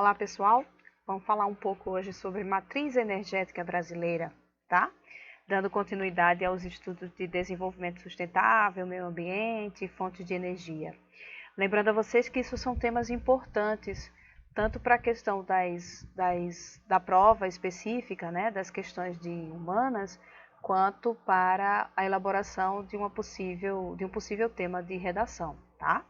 Olá pessoal, vamos falar um pouco hoje sobre matriz energética brasileira, tá? Dando continuidade aos estudos de desenvolvimento sustentável, meio ambiente e fontes de energia. Lembrando a vocês que isso são temas importantes, tanto para a questão da prova específica, né, das questões de humanas, quanto para a elaboração de um possível tema de redação, tá?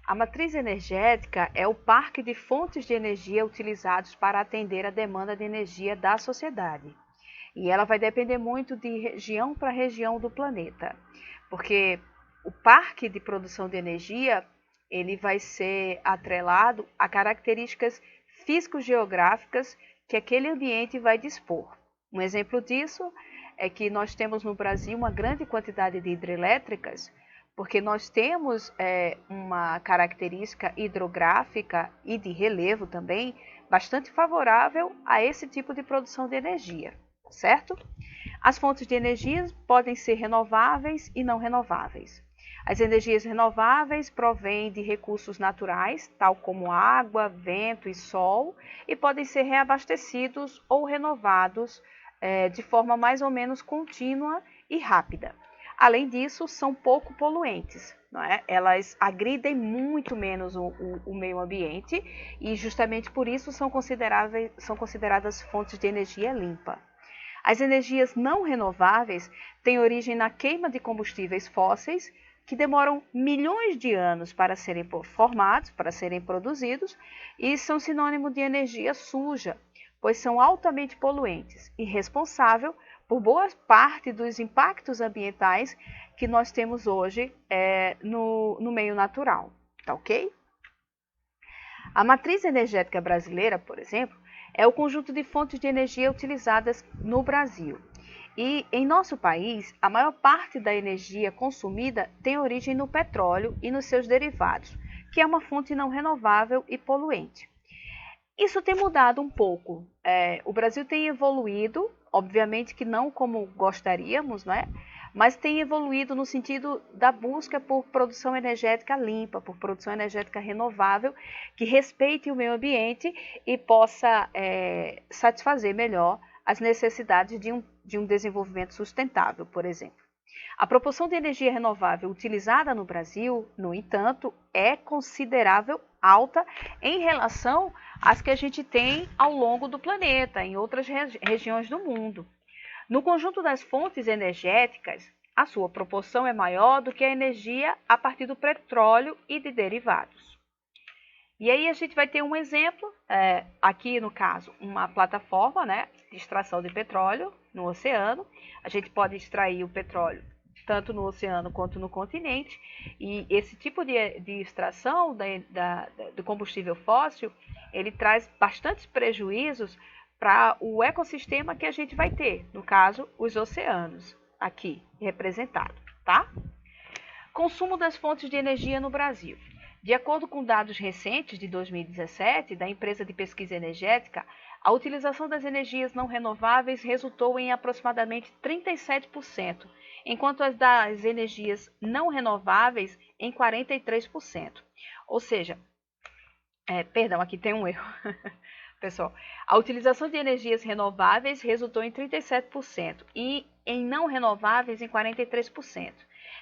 A matriz energética é o parque de fontes de energia utilizados para atender a demanda de energia da sociedade. E ela vai depender muito de região para região do planeta, porque o parque de produção de energia ele vai ser atrelado a características físico-geográficas que aquele ambiente vai dispor. Um exemplo disso é que nós temos no Brasil uma grande quantidade de hidrelétricas, porque nós temos uma característica hidrográfica e de relevo também bastante favorável a esse tipo de produção de energia, certo? As fontes de energia podem ser renováveis e não renováveis. As energias renováveis provêm de recursos naturais, tal como água, vento e sol, e podem ser reabastecidos ou renovados de forma mais ou menos contínua e rápida. Além disso, são pouco poluentes, não é? Elas agridem muito menos o meio ambiente e justamente por isso são consideradas fontes de energia limpa. As energias não renováveis têm origem na queima de combustíveis fósseis que demoram milhões de anos para serem formados, para serem produzidos e são sinônimo de energia suja, pois são altamente poluentes e responsável por boa parte dos impactos ambientais que nós temos hoje no meio natural, tá ok? A matriz energética brasileira, por exemplo, é o conjunto de fontes de energia utilizadas no Brasil. E em nosso país, a maior parte da energia consumida tem origem no petróleo e nos seus derivados, que é uma fonte não renovável e poluente. Isso tem mudado um pouco. O Brasil tem evoluído, obviamente que não como gostaríamos, né? Mas tem evoluído no sentido da busca por produção energética limpa, por produção energética renovável, que respeite o meio ambiente e possa satisfazer melhor as necessidades de um desenvolvimento sustentável, por exemplo. A proporção de energia renovável utilizada no Brasil, no entanto, é considerável alta em relação às que a gente tem ao longo do planeta, em outras regiões do mundo. No conjunto das fontes energéticas, a sua proporção é maior do que a energia a partir do petróleo e de derivados. E aí a gente vai ter um exemplo, aqui no caso, uma plataforma, né, de extração de petróleo no oceano. A gente pode extrair o petróleo tanto no oceano quanto no continente, e esse tipo de extração do combustível fóssil, ele traz bastantes prejuízos para o ecossistema que a gente vai ter, no caso, os oceanos, aqui representados, tá? Consumo das fontes de energia no Brasil. De acordo com dados recentes de 2017 da empresa de pesquisa energética, a utilização das energias não renováveis resultou em aproximadamente 37%, enquanto as das energias não renováveis em 43%. Ou seja, perdão, aqui tem um erro. Pessoal, a utilização de energias renováveis resultou em 37% e em não renováveis em 43%,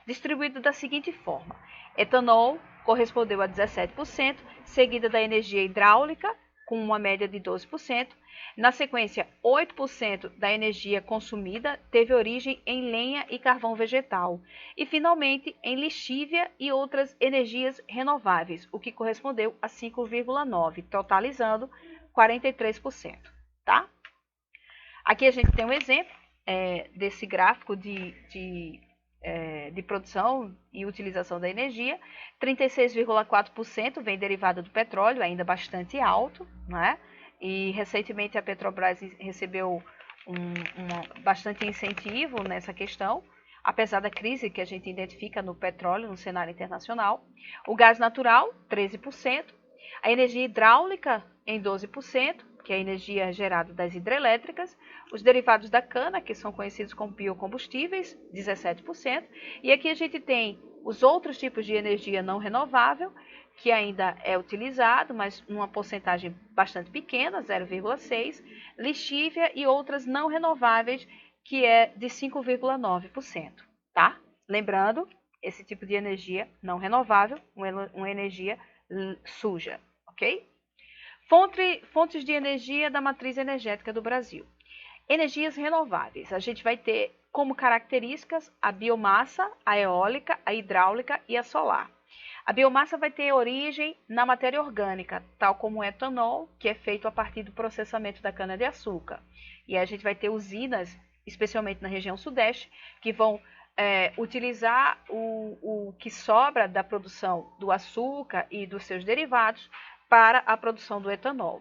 distribuído da seguinte forma: etanol correspondeu a 17%, seguida da energia hidráulica, com uma média de 12%. Na sequência, 8% da energia consumida teve origem em lenha e carvão vegetal. E, finalmente, em lixívia e outras energias renováveis, o que correspondeu a 5,9%, totalizando 43%. Tá? Aqui a gente tem um exemplo desse gráfico de produção e utilização da energia. 36,4% vem derivada do petróleo, ainda bastante alto, né? E recentemente a Petrobras recebeu bastante incentivo nessa questão, apesar da crise que a gente identifica no petróleo no cenário internacional. O gás natural, 13%, a energia hidráulica em 12%, que é a energia gerada das hidrelétricas, os derivados da cana, que são conhecidos como biocombustíveis, 17%, e aqui a gente tem Os outros tipos de energia não renovável, que ainda é utilizado, mas numa porcentagem bastante pequena, 0,6%, lixívia e outras não renováveis, que é de 5,9%, tá? Lembrando, esse tipo de energia não renovável, uma energia suja, ok? Fontes de energia da matriz energética do Brasil. Energias renováveis. A gente vai ter como características a biomassa, a eólica, a hidráulica e a solar. A biomassa vai ter origem na matéria orgânica, tal como o etanol, que é feito a partir do processamento da cana-de-açúcar. E aí a gente vai ter usinas, especialmente na região sudeste, que vão utilizar o que sobra da produção do açúcar e dos seus derivados para a produção do etanol.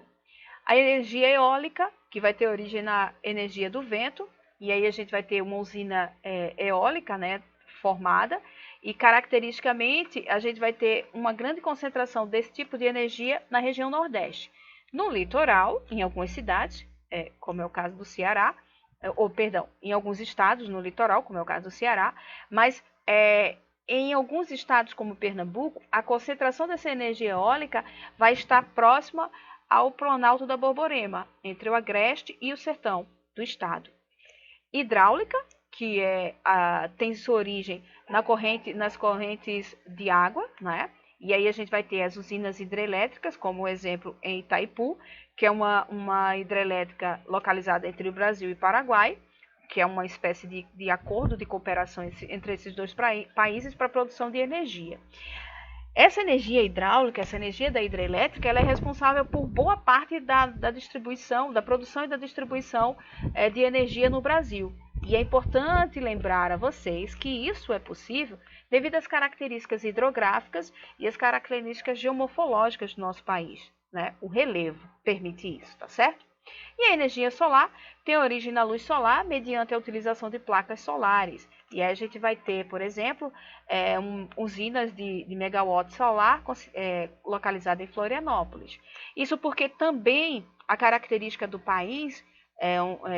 A energia eólica, que vai ter origem na energia do vento, e aí a gente vai ter uma usina eólica, né, formada, e caracteristicamente a gente vai ter uma grande concentração desse tipo de energia na região nordeste. No litoral, em algumas cidades, como é o caso do Ceará, em alguns estados no litoral, como é o caso do Ceará, mas em alguns estados como Pernambuco, a concentração dessa energia eólica vai estar próxima ao Planalto da Borborema, entre o Agreste e o Sertão do estado. Hidráulica, que tem sua origem nas correntes de água, né? E aí a gente vai ter as usinas hidrelétricas, como o exemplo em Itaipu, que é uma hidrelétrica localizada entre o Brasil e Paraguai, que é uma espécie de acordo de cooperação entre esses dois países para a produção de energia. Essa energia hidráulica, essa energia da hidrelétrica, ela é responsável por boa parte da distribuição, da produção e da distribuição de energia no Brasil. E é importante lembrar a vocês que isso é possível devido às características hidrográficas e às características geomorfológicas do nosso país, né? O relevo permite isso, tá certo? E a energia solar tem origem na luz solar mediante a utilização de placas solares. E aí a gente vai ter, por exemplo, usinas de megawatt solar localizada em Florianópolis. Isso porque também a característica do país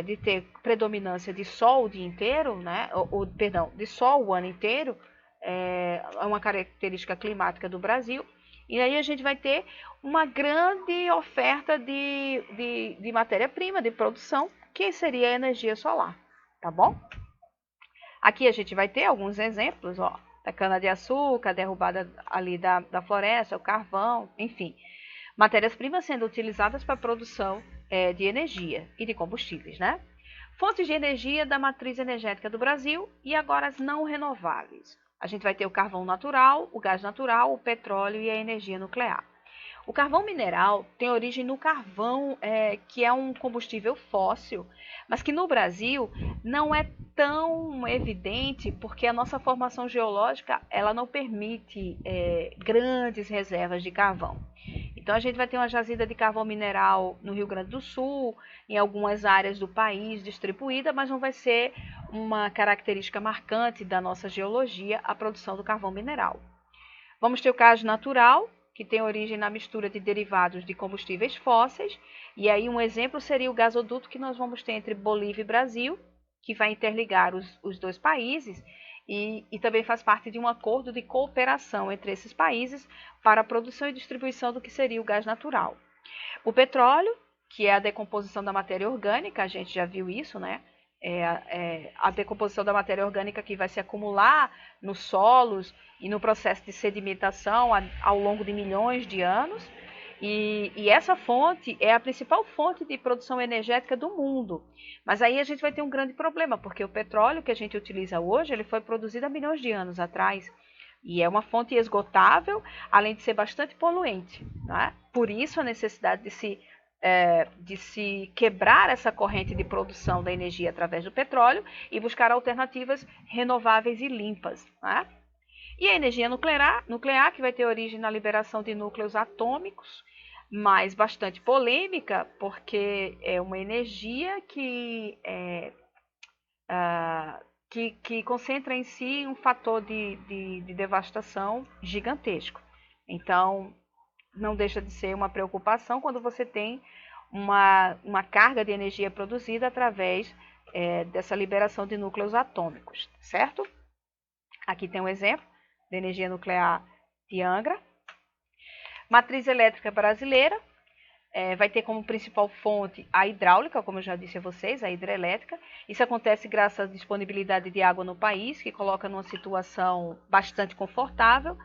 de ter predominância de sol o dia inteiro, né? De sol o ano inteiro, é uma característica climática do Brasil. E aí a gente vai ter uma grande oferta de matéria-prima, de produção, que seria a energia solar, tá bom? Aqui a gente vai ter alguns exemplos, ó, da cana-de-açúcar, derrubada ali da floresta, o carvão, enfim. Matérias-primas sendo utilizadas para a produção de energia e de combustíveis, né? Fontes de energia da matriz energética do Brasil e agora as não renováveis. A gente vai ter o carvão natural, o gás natural, o petróleo e a energia nuclear. O carvão mineral tem origem no carvão, que é um combustível fóssil, mas que no Brasil não é tão evidente porque a nossa formação geológica ela não permite grandes reservas de carvão. Então a gente vai ter uma jazida de carvão mineral no Rio Grande do Sul, em algumas áreas do país distribuída, mas não vai ser uma característica marcante da nossa geologia a produção do carvão mineral. Vamos ter o gás natural, que tem origem na mistura de derivados de combustíveis fósseis, e aí um exemplo seria o gasoduto que nós vamos ter entre Bolívia e Brasil, que vai interligar os dois países, e também faz parte de um acordo de cooperação entre esses países para a produção e distribuição do que seria o gás natural. O petróleo, que é a decomposição da matéria orgânica, a gente já viu isso, né? A decomposição da matéria orgânica que vai se acumular nos solos e no processo de sedimentação ao longo de milhões de anos. E essa fonte é a principal fonte de produção energética do mundo. Mas aí a gente vai ter um grande problema, porque o petróleo que a gente utiliza hoje, ele foi produzido há milhões de anos atrás. E é uma fonte esgotável, além de ser bastante poluente, né? Por isso a necessidade de se quebrar essa corrente de produção da energia através do petróleo e buscar alternativas renováveis e limpas, né? E a energia nuclear, que vai ter origem na liberação de núcleos atômicos, mas bastante polêmica, porque é uma energia que concentra em si um fator de devastação gigantesco. Então, não deixa de ser uma preocupação quando você tem uma carga de energia produzida através dessa liberação de núcleos atômicos, certo? Aqui tem um exemplo de energia nuclear de Angra. Matriz elétrica brasileira vai ter como principal fonte a hidráulica, como eu já disse a vocês, a hidrelétrica. Isso acontece graças à disponibilidade de água no país, que coloca numa situação bastante confortável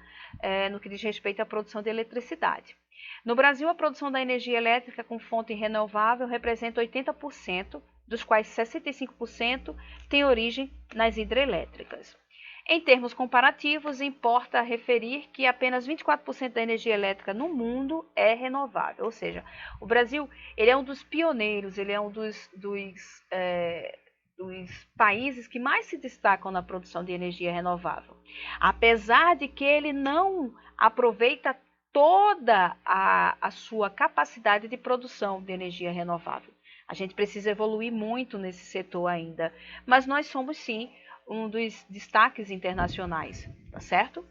no que diz respeito à produção de eletricidade. No Brasil, a produção da energia elétrica com fonte renovável representa 80%, dos quais 65% tem origem nas hidrelétricas. Em termos comparativos, importa referir que apenas 24% da energia elétrica no mundo é renovável, ou seja, o Brasil ele é um dos pioneiros, ele é um dos países que mais se destacam na produção de energia renovável, apesar de que ele não aproveita toda a sua capacidade de produção de energia renovável. A gente precisa evoluir muito nesse setor ainda, mas nós somos sim um dos destaques internacionais, tá certo?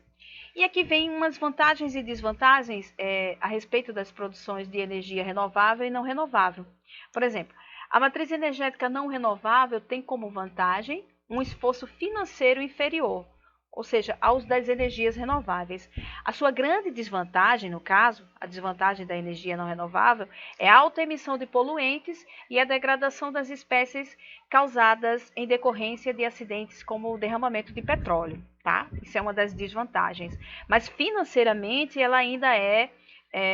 E aqui vem umas vantagens e desvantagens a respeito das produções de energia renovável e não renovável. Por exemplo, a matriz energética não renovável tem como vantagem um esforço financeiro inferior, ou seja, aos das energias renováveis. A sua grande desvantagem, no caso, a desvantagem da energia não renovável, é a alta emissão de poluentes e a degradação das espécies causadas em decorrência de acidentes como o derramamento de petróleo, tá? Isso é uma das desvantagens. Mas financeiramente ela ainda é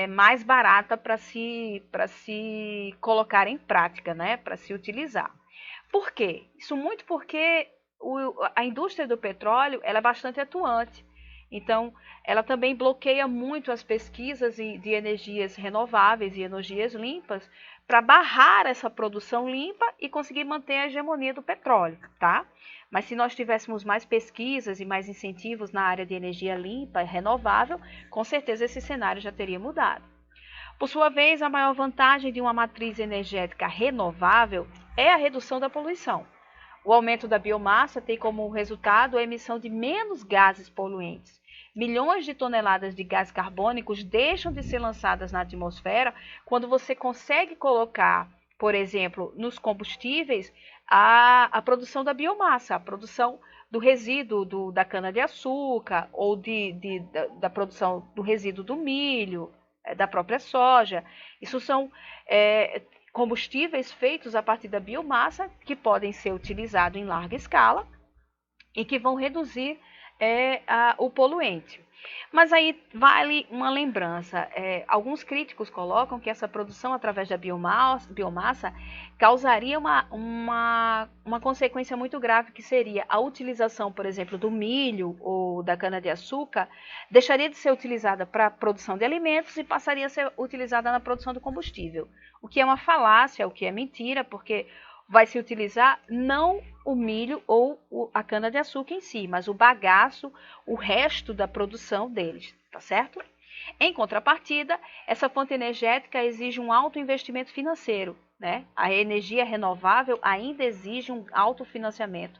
mais barata para se colocar em prática, né? Para se utilizar. Por quê? Isso muito porque a indústria do petróleo ela é bastante atuante, então ela também bloqueia muito as pesquisas de energias renováveis e energias limpas para barrar essa produção limpa e conseguir manter a hegemonia do petróleo, tá? Mas se nós tivéssemos mais pesquisas e mais incentivos na área de energia limpa e renovável, com certeza esse cenário já teria mudado. Por sua vez, a maior vantagem de uma matriz energética renovável é a redução da poluição. O aumento da biomassa tem como resultado a emissão de menos gases poluentes. Milhões de toneladas de gases carbônicos deixam de ser lançadas na atmosfera quando você consegue colocar, por exemplo, nos combustíveis, a produção da biomassa, a produção do resíduo da cana-de-açúcar ou da produção do resíduo do milho, da própria soja. Isso são combustíveis feitos a partir da biomassa que podem ser utilizados em larga escala e que vão reduzir o poluente. Mas aí vale uma lembrança, alguns críticos colocam que essa produção através da biomassa causaria uma consequência muito grave, que seria a utilização, por exemplo, do milho ou da cana-de-açúcar, deixaria de ser utilizada para a produção de alimentos e passaria a ser utilizada na produção do combustível, o que é uma falácia, o que é mentira, porque vai se utilizar não o milho ou a cana-de-açúcar em si, mas o bagaço, o resto da produção deles, tá certo? Em contrapartida, essa fonte energética exige um alto investimento financeiro, né? A energia renovável ainda exige um alto financiamento,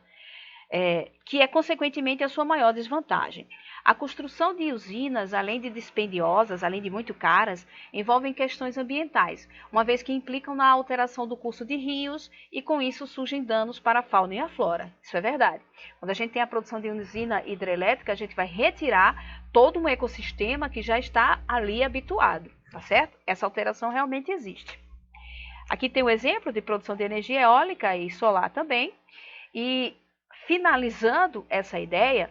que é consequentemente a sua maior desvantagem. A construção de usinas, além de dispendiosas, além de muito caras, envolvem questões ambientais, uma vez que implicam na alteração do curso de rios e com isso surgem danos para a fauna e a flora. Isso é verdade. Quando a gente tem a produção de uma usina hidrelétrica, a gente vai retirar todo um ecossistema que já está ali habituado, tá certo? Essa alteração realmente existe. Aqui tem um exemplo de produção de energia eólica e solar também, e finalizando essa ideia,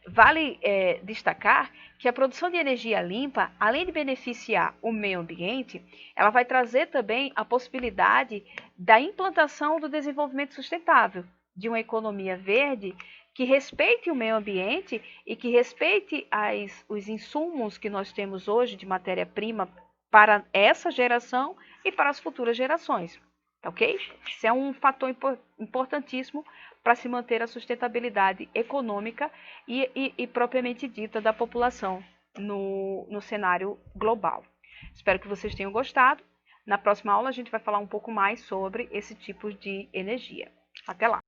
vale destacar que a produção de energia limpa, além de beneficiar o meio ambiente, ela vai trazer também a possibilidade da implantação do desenvolvimento sustentável, de uma economia verde que respeite o meio ambiente e que respeite os insumos que nós temos hoje de matéria-prima para essa geração e para as futuras gerações. Ok? Isso é um fator importantíssimo para se manter a sustentabilidade econômica e propriamente dita da população no cenário global. Espero que vocês tenham gostado. Na próxima aula a gente vai falar um pouco mais sobre esse tipo de energia. Até lá!